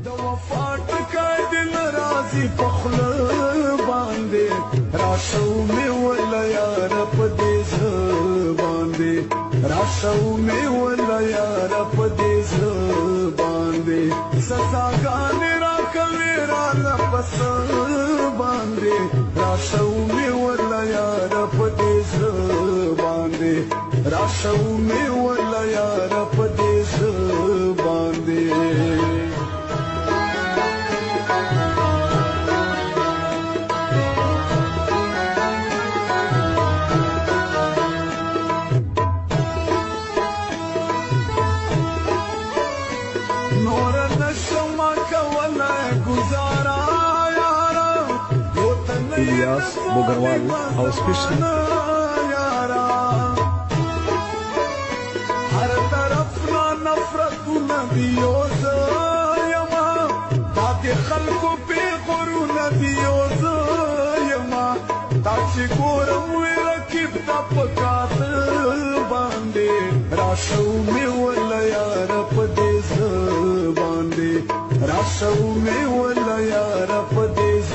د وفا ټکای دل راځي په خوله باندې راشو مې ولا یار په دې زړه باندې راشو مې ولا یار په دې زړه باندې سزاګانې راکوي را پس باندې راشو مې ولا یار په دې زړه باندې راشو مې ولا یار په دې زړه باندې इलियास बोगरवाल house fission हर तरफ ना नफरत नबियों से यमा ताकि खल्को पे गुरु नबियों से यमा ताकि गोरम वे रखिब तपकात बांधे राशौ में वला यार पदेश बांधे राशौ में वला यार पदेश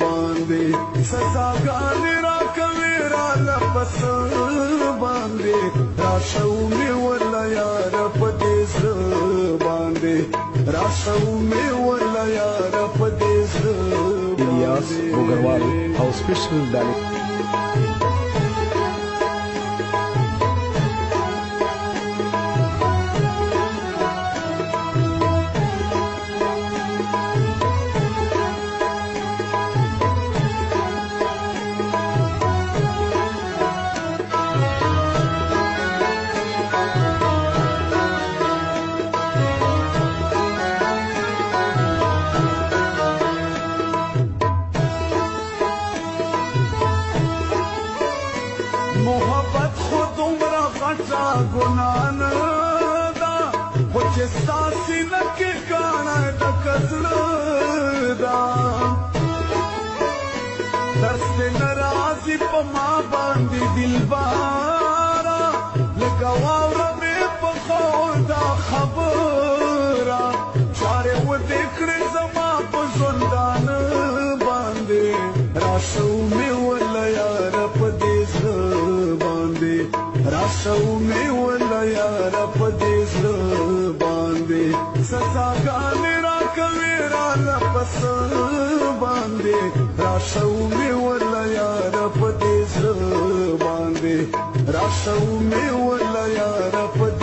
बांधे सजागाने राकवे रालपस बांधे राशौ में वला यार पदेश बांधे राशौ में वला यार पदेश इलियास बोगरवाल हाउस फिशन डाले मोहब्बत खुद उम्र घटा गुनान दा कुछ सासी न के गाना डकसड़ दा दस्ते नाराजी पमा बांधी दिल बारा लगावा में पखौदा खबरा चारे वो देखने जमा पसंदान बांधे राशौ में वला यार पदेश बांधे राशौ में वला यार पदेश बांधे सजागाने राकवे रालपस बांधे राशौ में वला यार पदेश बांधे राशौ में वला यार पदेश